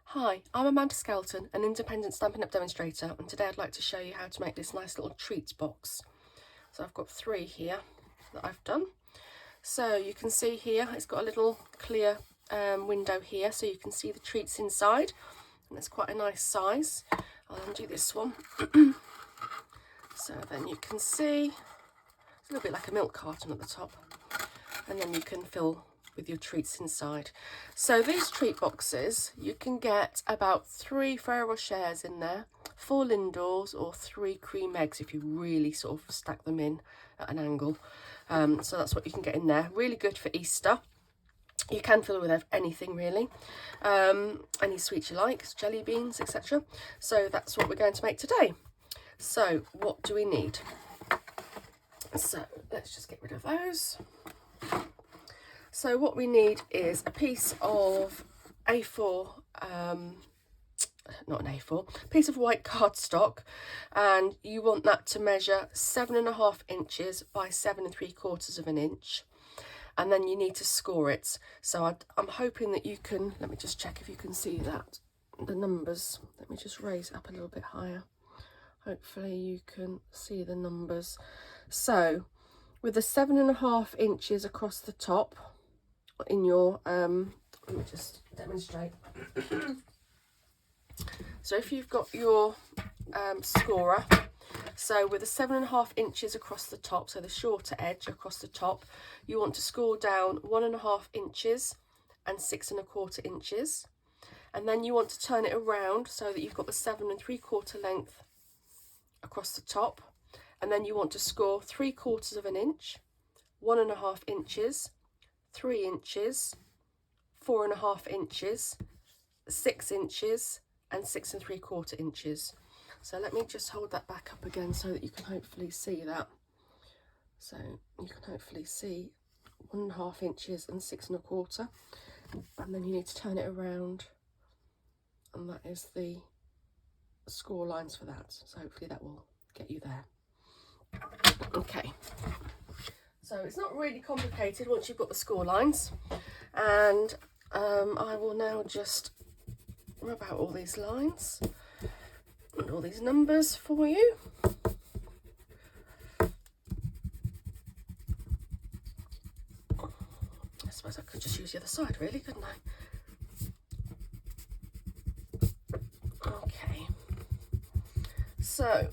Hi, I'm Amanda Skelton, an independent Stampin' Up! Demonstrator, and today I'd like to show you how to make this nice little treats box. So I've got 3 here that I've done. So you can see here it's got a little clear window here so you can see the treats inside, and it's quite a nice size. I'll undo this one. So then you can see it's a little bit like a milk carton at the top, and then you can fill with your treats inside. So these treat boxes, you can get about 3 Ferrero Rochers in there, 4 Lindors, or 3 cream eggs if you really sort of stack them in at an angle. So that's what you can get in there. Really good for Easter. You can fill it with anything really, any sweet you like, jelly beans, etc. So that's what we're going to make today. So what do we need? So let's just get rid of those. So what we need is a piece of A4, not an A4, piece of white cardstock, and you want that to measure 7.5 inches by 7 3/4 of an inch. And then you need to score it. So I'm hoping that you can, let me just check if you can see that, the numbers. Let me just raise it up a little bit higher. Hopefully you can see the numbers. So with the 7.5 inches across the top, in your let me just demonstrate. So if you've got your scorer, so with the 7.5 inches across the top, so the shorter edge across the top, you want to score down 1.5 inches and 6 1/4 inches, and then you want to turn it around so that you've got the 7 3/4 length across the top, and then you want to score 3/4 of an inch, 1.5 inches, 3 inches, 4.5 inches, 6 inches, and 6 3/4 inches. So let me just hold that back up again so that you can hopefully see that. So you can hopefully see 1.5 inches and 6 1/4, and then you need to turn it around, and that is the score lines for that. So hopefully that will get you there. Okay. So it's not really complicated once you've got the score lines, and I will now just rub out all these lines and all these numbers for you. I suppose I could just use the other side really, couldn't I? Okay. So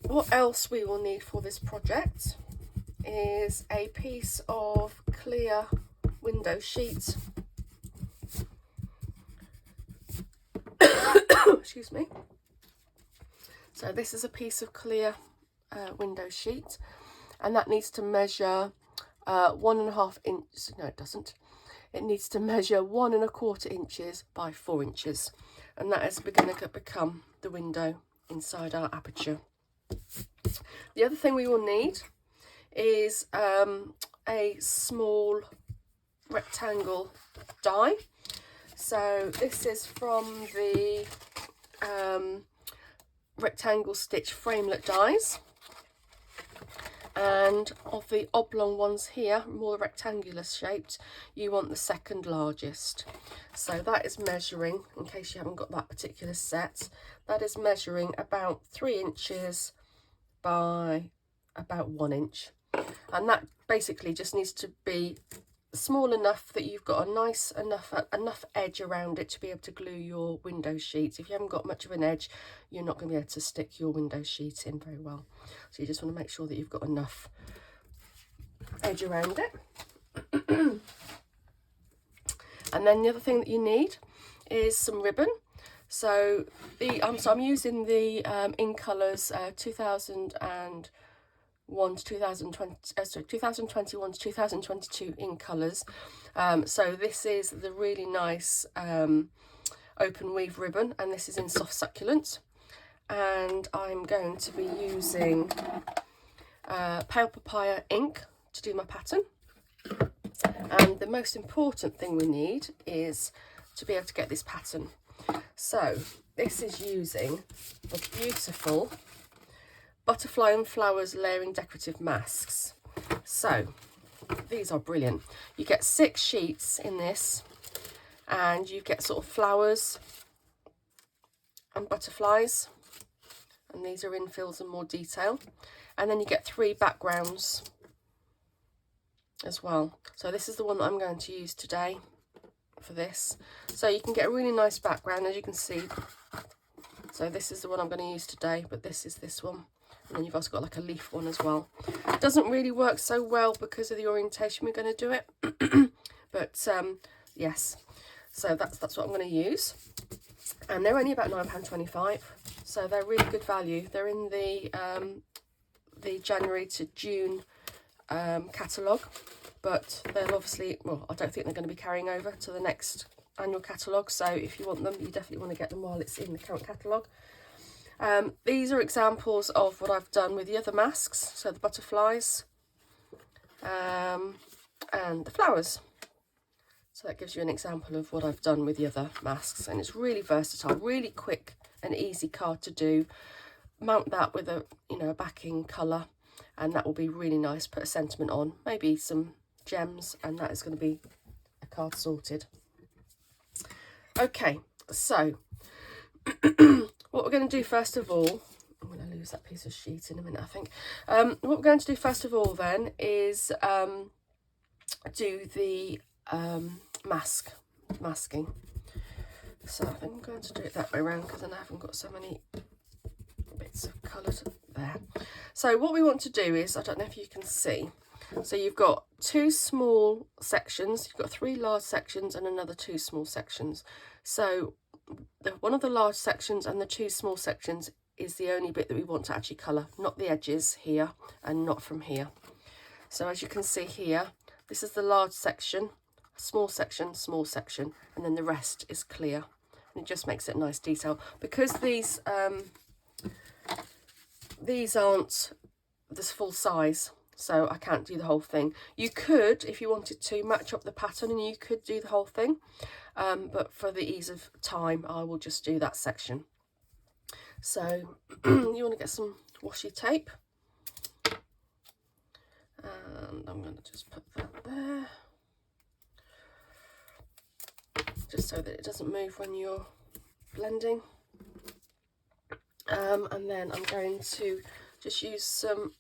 what else we will need for this project is a piece of clear window sheet. Excuse me. So this is a piece of clear window sheet, and that needs to measure 1.5 inches. No, it doesn't. It needs to measure 1 1/4 inches by 4 inches, and that is going to become the window inside our aperture. The other thing we will need is a small rectangle die. So this is from the rectangle stitch framelit dies, and of the oblong ones here, more rectangular shaped, you want the second largest. So that is measuring, in case you haven't got that particular set, that is measuring about 3 inches by about 1 inch, and that basically just needs to be small enough that you've got a nice enough edge around it to be able to glue your window sheet. If you haven't got much of an edge, you're not going to be able to stick your window sheet in very well. So you just want to make sure that you've got enough edge around it. And then the other thing that you need is some ribbon. So I'm using the in colours 2001 to 2021 to 2022 in colours. So this is the really nice open weave ribbon, and this is in soft succulent, and I'm going to be using pale papaya ink to do my pattern. And the most important thing we need is to be able to get this pattern. So this is using the beautiful Butterfly and Flowers layering decorative masks. So these are brilliant. You get 6 sheets in this, and you get sort of flowers and butterflies, and these are infills and more detail. And then you get 3 backgrounds as well. So this is the one that I'm going to use today for this. So you can get a really nice background, as you can see. So this is the one I'm going to use today, but this is this one. And then you've also got like a leaf one as well. It doesn't really work so well because of the orientation we're going to do it. But yes, so that's what I'm going to use. And they're only about £9.25, so they're really good value. They're in the January to June catalogue, but they'll obviously, well, I don't think they're going to be carrying over to the next annual catalogue. So if you want them, you definitely want to get them while it's in the current catalogue. These are examples of what I've done with the other masks, so the butterflies and the flowers. So that gives you an example of what I've done with the other masks, and it's really versatile, really quick and easy card to do. Mount that with a, you know, a backing colour, and that will be really nice. Put a sentiment on, maybe some gems, and that is going to be a card sorted. Okay, so what we're going to do first of all, I'm going to lose that piece of sheet in a minute, I think. What we're going to do first of all then is do the masking. So I think I'm going to do it that way around because then I haven't got so many bits of coloured there. So what we want to do is, I don't know if you can see, so you've got 2 small sections, you've got 3 large sections and another 2 small sections. So one of the large sections and the 2 small sections is the only bit that we want to actually colour, not the edges here and not from here. So as you can see here, this is the large section, small section, and then the rest is clear. And it just makes it nice detail. Because these aren't this full size, so I can't do the whole thing. You could, if you wanted to, match up the pattern and you could do the whole thing. But for the ease of time, I will just do that section. So you want to get some washi tape. And I'm going to just put that there. Just so that it doesn't move when you're blending. And then I'm going to just use some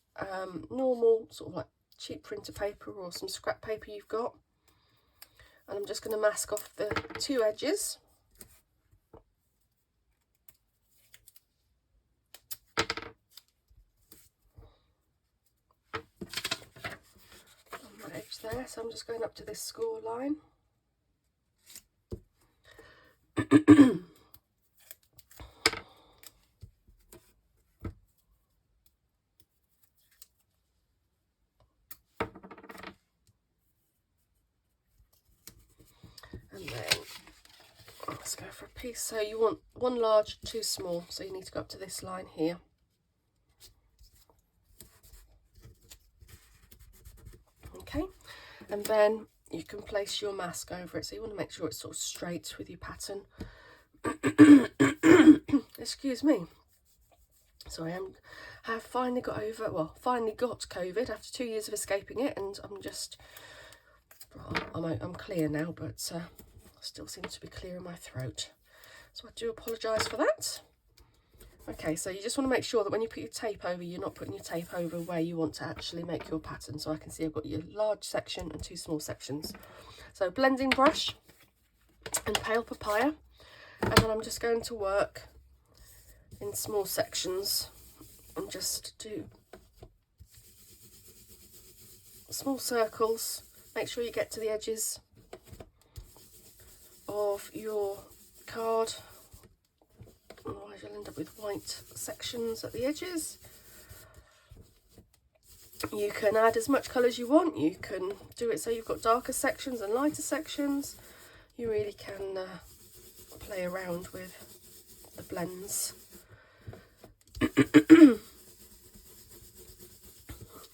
normal sort of like cheap printer paper or some scrap paper you've got. And I'm just going to mask off the 2 edges. On that edge there, so I'm just going up to this score line. And then let's go for a piece. So you want 1 large, 2 small. So you need to go up to this line here. Okay, and then you can place your mask over it. So you want to make sure it's sort of straight with your pattern. Excuse me. So I have finally got COVID after 2 years of escaping it, and I'm clear now, but still seem to be clear in my throat. So I do apologise for that. Okay, so you just want to make sure that when you put your tape over, you're not putting your tape over where you want to actually make your pattern. So I can see I've got your large section and 2 small sections. So blending brush and pale papaya, and then I'm just going to work in small sections and just do small circles. Make sure you get to the edges of your card, otherwise you'll end up with white sections at the edges. You can add as much colour as you want. You can do it so you've got darker sections and lighter sections. You really can play around with the blends.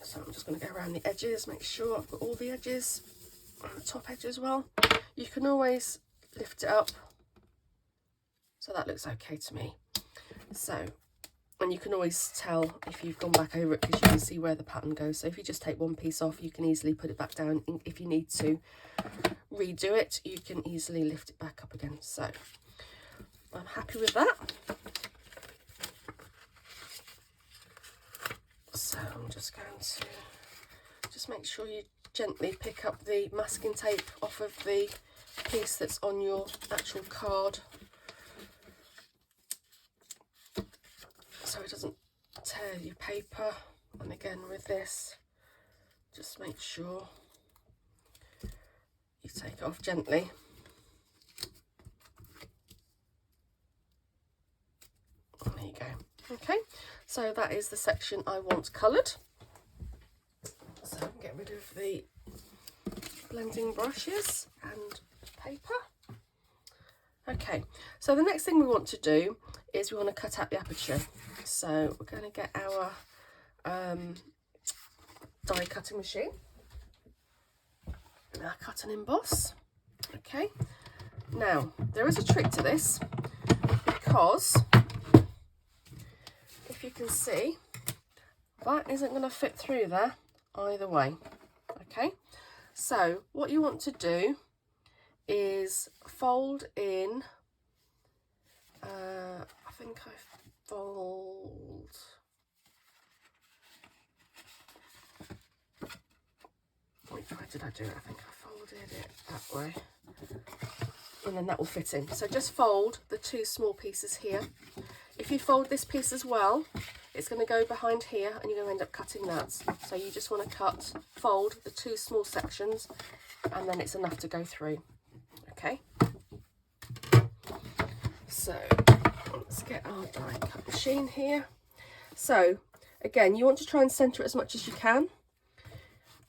So I'm just going to go around the edges, make sure I've got all the edges, and the top edge as well. You can always lift it up, so that looks okay to me. So, and you can always tell if you've gone back over it because you can see where the pattern goes. So if you just take one piece off, you can easily put it back down. If you need to redo it, you can easily lift it back up again. So I'm happy with that. So I'm just going to just make sure you gently pick up the masking tape off of the piece that's on your actual card, so it doesn't tear your paper. And again with this, just make sure you take it off gently. And there you go. Okay, so that is the section I want coloured. So I can get rid of the blending brushes and paper. Okay, so the next thing we want to do is we want to cut out the aperture. So we're going to get our die cutting machine, our cut and emboss. Okay, now there is a trick to this, because if you can see, that isn't going to fit through there either way. Okay, so what you want to do is fold in, I think I fold, which way did I do it? I think I folded it that way, and then that will fit in. So just fold the two small pieces here. If you fold this piece as well, it's going to go behind here and you're going to end up cutting that. So you just want to fold the two small sections, and then it's enough to go through. Okay, so let's get our die cut machine here. So again, you want to try and centre it as much as you can.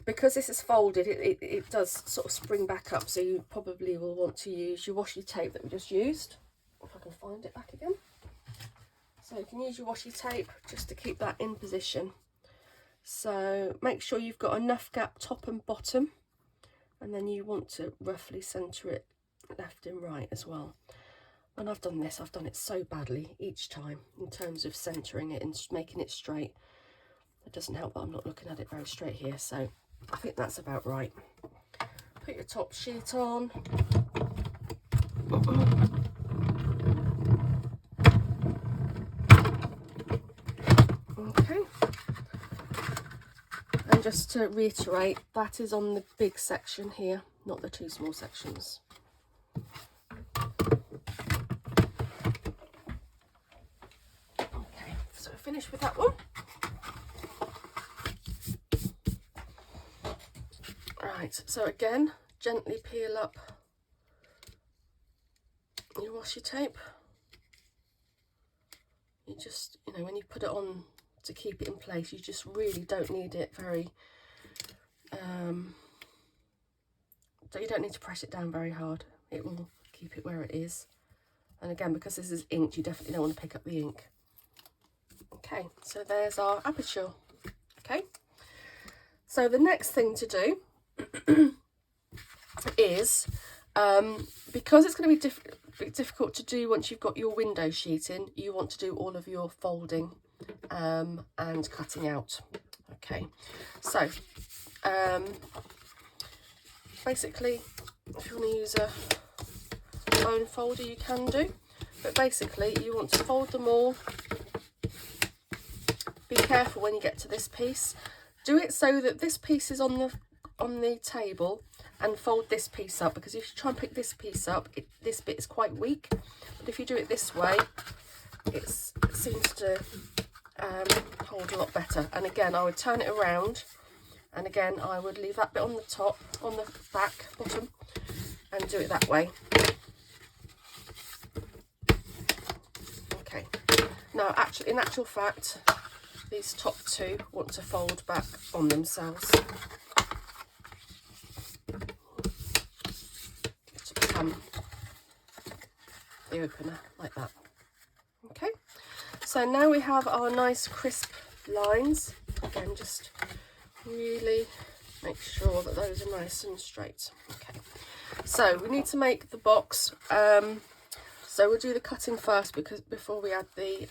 Because this is folded, it does sort of spring back up, so you probably will want to use your washi tape that we just used. If I can find it back again. So you can use your washi tape just to keep that in position. So make sure you've got enough gap top and bottom, and then you want to roughly centre it left and right as well. When I've done this, I've done it so badly each time in terms of centering it and making it straight. It doesn't help that I'm not looking at it very straight here, so I think that's about right. Put your top sheet on. Okay. And just to reiterate, that is on the big section here, not the two small sections. Okay, so we're finished with that one. Right, so again, gently peel up your washi tape. You just, you know, when you put it on to keep it in place, you just really don't need it very, you don't need to press it down very hard. It will keep it where it is. And again, because this is inked, you definitely don't want to pick up the ink. Okay, so there's our aperture. Okay, so the next thing to do is, because it's going to be difficult to do once you've got your window sheet in, you want to do all of your folding and cutting out. Okay, so basically, if you want to use a bone folder, you can do, but basically you want to fold them all. Be careful when you get to this piece. Do it so that this piece is on the table, and fold this piece up, because if you try and pick this piece up, this bit is quite weak. But if you do it this way, it seems to hold a lot better. And again, I would turn it around, and again I would leave that bit on the top, on the back, bottom, and do it that way. Okay, now actually, in actual fact, these top two want to fold back on themselves to become the opener, like that. Okay, so now we have our nice crisp lines. Again, just really make sure that those are nice and straight. Okay, so we need to make the box. So we'll do the cutting first, because before we add the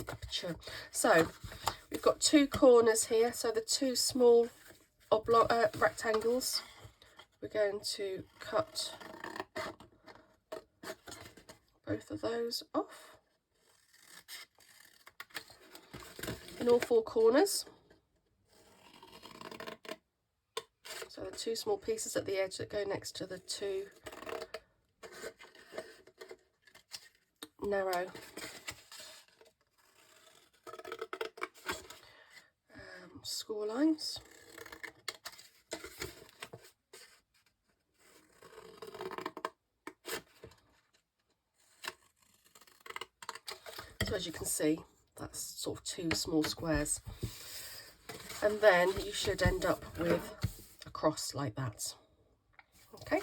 aperture. So we've got two corners here, so the two small rectangles, we're going to cut both of those off. in all four corners. So the two small pieces at the edge that go next to the two narrow score lines. So as you can see, that's sort of two small squares. And then you should end up with a cross like that. Okay.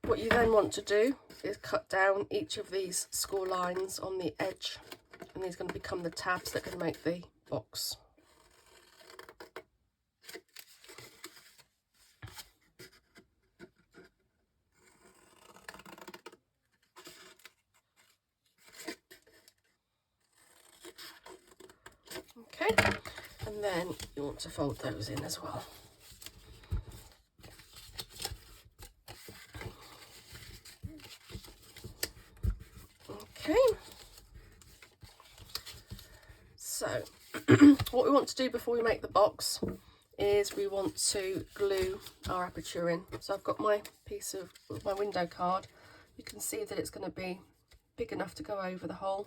What you then want to do is cut down each of these score lines on the edge, and these are going to become the tabs that can make the box. Okay, and then you want to fold those in as well. Okay, so what we want to do before we make the box is we want to glue our aperture in. So I've got my piece of my window card. You can see that it's going to be big enough to go over the hole,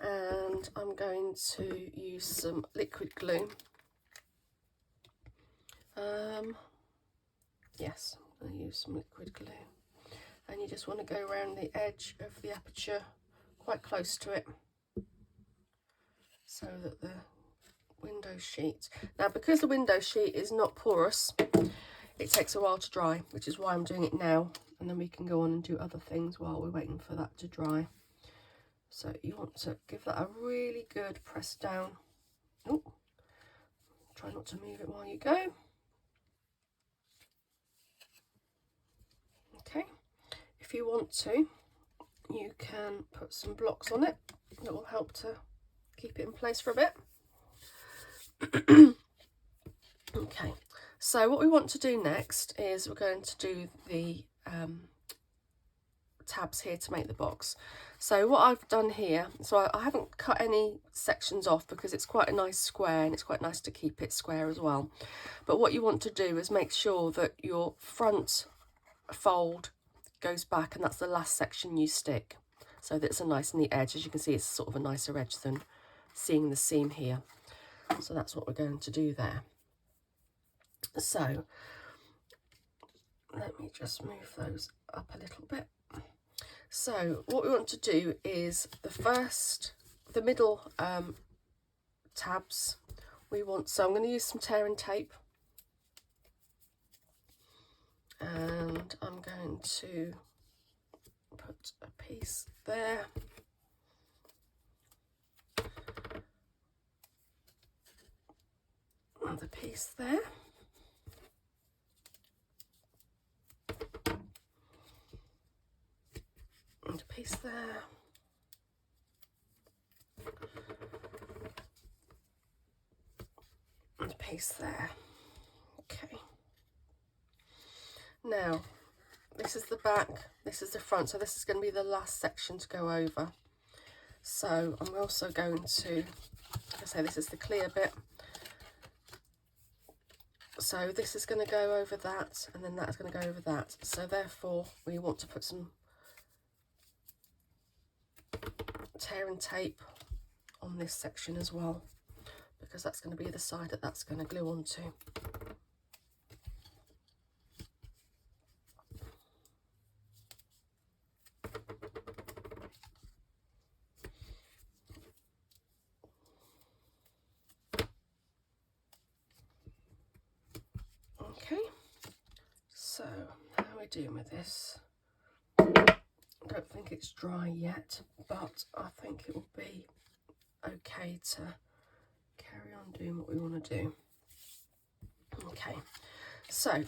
and I'm going to use some liquid glue. Yes, I'm going to use some liquid glue, and you just want to go around the edge of the aperture quite close to it so that the window sheet, now because the window sheet is not porous, it takes a while to dry, which is why I'm doing it now, and then we can go on and do other things while we're waiting for that to dry. So you want to give that a really good press down. Oh, try not to move it while you go. Okay, if you want to, you can put some blocks on it that will help to keep it in place for a bit. Okay, so what we want to do next is we're going to do the tabs here to make the box. So what I've done here, so I haven't cut any sections off because it's quite a nice square, and it's quite nice to keep it square as well. But what you want to do is make sure that your front fold goes back, and that's the last section you stick, so that it's a nice neat edge. As you can see, it's sort of a nicer edge than seeing the seam here. So that's what we're going to do there. So let me just move those up a little bit. So what we want to do is the middle tabs we want, so I'm going to use some tear and tape, and I'm going to put a piece there, and a piece there, and a piece there, and a piece there. Okay, now this is the back, this is the front, so this is going to be the last section to go over. So I'm also going to, like I say, this is the clear bit, so this is going to go over that, and then that is going to go over that. So therefore we want to put some tear and tape on this section as well, because that's going to be the side that that's going to glue onto. Okay, so how are we doing with this? I don't think it's dry yet, but I think it will be okay to carry on doing what we want to do. Okay, so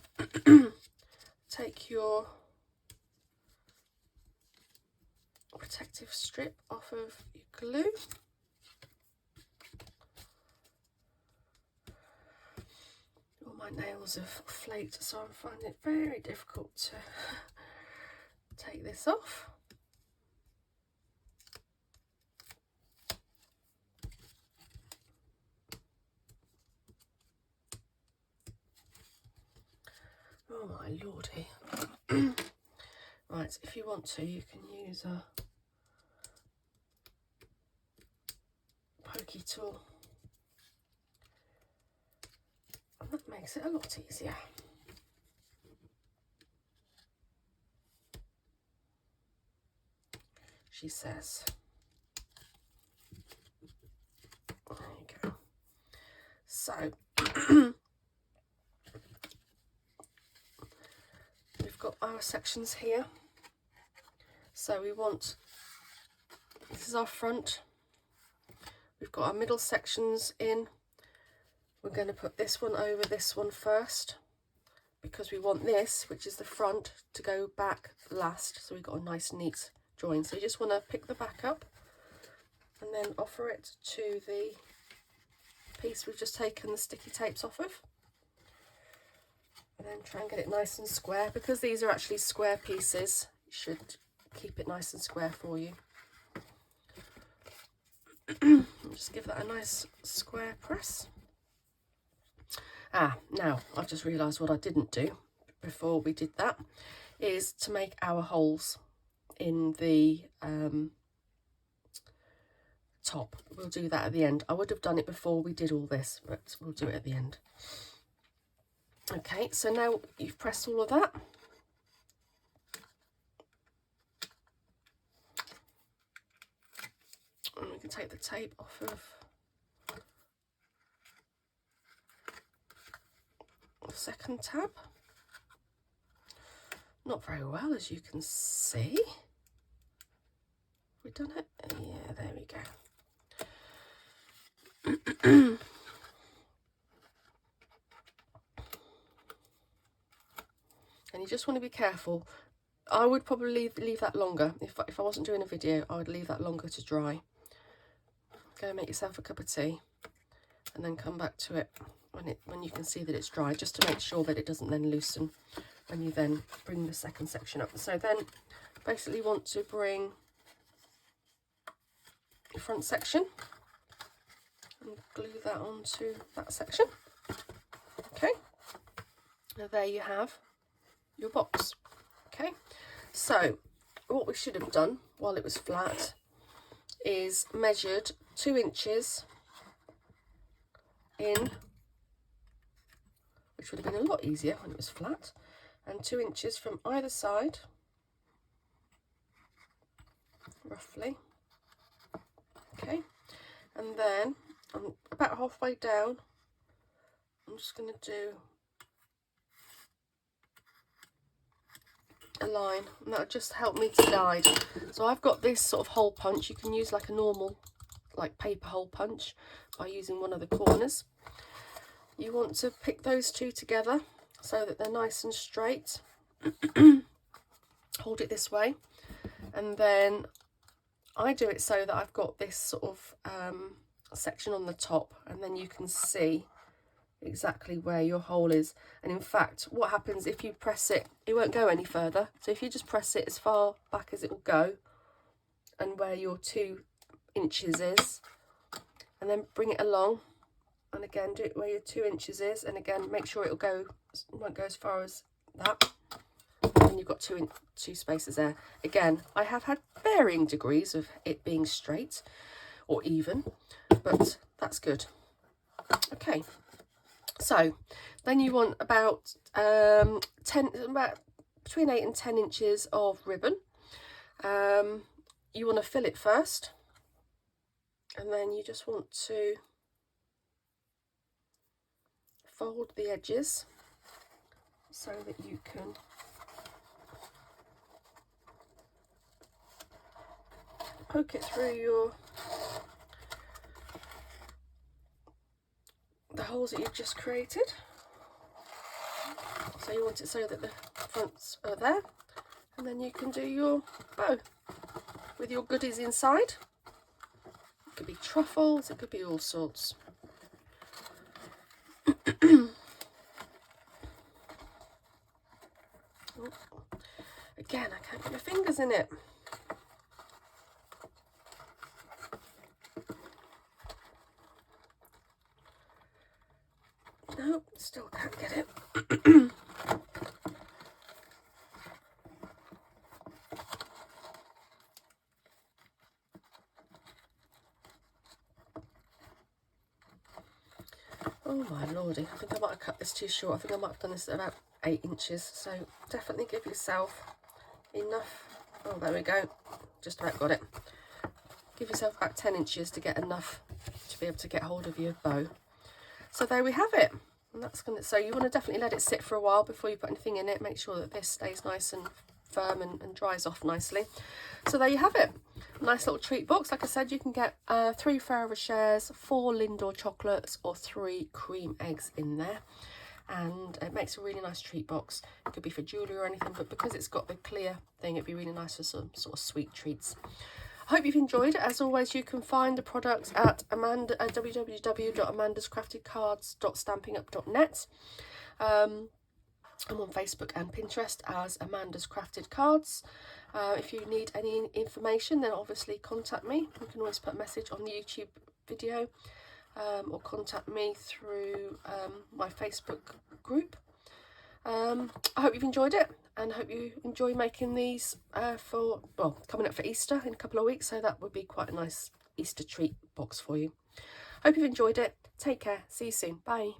take your protective strip off of your glue. All my nails have flaked, so I'm finding it very difficult to take this off. Oh my lordy. Right, if you want to, you can use a pokey tool. And that makes it a lot easier. She says. There you go. So, we've got our sections here. So we want, this is our front. We've got our middle sections in. We're going to put this one over this one first, because we want this, which is the front, to go back last. So we've got a nice neat join. So you just want to pick the back up and then offer it to the piece we've just taken the sticky tapes off of. And then try and get it nice and square. Because these are actually square pieces, you should keep it nice and square for you. Just give that a nice square press. Now I've just realised what I didn't do before we did that is to make our holes in the top. We'll do that at the end. I would have done it before we did all this, but we'll do it at the end. Okay, so now you've pressed all of that. And we can take the tape off of the second tab. Not very well, as you can see. Have we done it? Yeah, there we go. And you just want to be careful. I would probably leave that longer. If I wasn't doing a video, I would leave that longer to dry. Go make yourself a cup of tea and then come back to it when you can see that it's dry, just to make sure that it doesn't then loosen when you then bring the second section up. So then basically want to bring the front section and glue that onto that section. Okay, now there you have your box. Okay, so what we should have done while it was flat is measured 2 inches in, which would have been a lot easier when it was flat, and 2 inches from either side, roughly. Okay, and then I'm about halfway down. I'm just going to do a line, and that'll just help me to guide. So I've got this sort of hole punch. You can use like a normal paper hole punch by using one of the corners. You want to pick those two together so that they're nice and straight. Hold it this way, and then I do it so that I've got this sort of section on the top, and then you can see exactly where your hole is. And in fact, what happens if you press it, it won't go any further. So if you just press it as far back as it will go, and where your 2 inches is, and then bring it along, and again do it where your 2 inches is, and again make sure it won't go as far as that, and you've got two spaces there. Again, I have had varying degrees of it being straight or even, but that's good. Okay, so then you want about between 8 and 10 inches of ribbon. You want to fill it first, and then you just want to fold the edges so that you can poke it through the holes that you've just created. So you want it so that the fronts are there, and then you can do your bow with your goodies inside. It could be truffles, it could be all sorts. Again, I can't get my fingers in it. No, still can't get it. Oh my lordy, I think I might have cut this too short. I think I might have done this at about 8 inches. So definitely give yourself enough. Oh, there we go. Just about got it. Give yourself about 10 inches to get enough to be able to get hold of your bow. So there we have it. And that's gonna, so you want to definitely let it sit for a while before you put anything in it. Make sure that this stays nice and firm and dries off nicely. So there you have it. Nice little treat box. Like I said, you can get 3 Ferrero Rochers, 4 Lindor chocolates, or 3 cream eggs in there. And it makes a really nice treat box. It could be for jewellery or anything, but because it's got the clear thing, it'd be really nice for some sort of sweet treats. I hope you've enjoyed it. As always, you can find the products at www.amandascraftedcards.stampingup.net. I'm on Facebook and Pinterest as Amanda's Crafted Cards. If you need any information, then obviously contact me. You can always put a message on the YouTube video, or contact me through my Facebook group. I hope you've enjoyed it, and I hope you enjoy making these coming up for Easter in a couple of weeks, so that would be quite a nice Easter treat box for you. Hope you've enjoyed it. Take care. See you soon. Bye.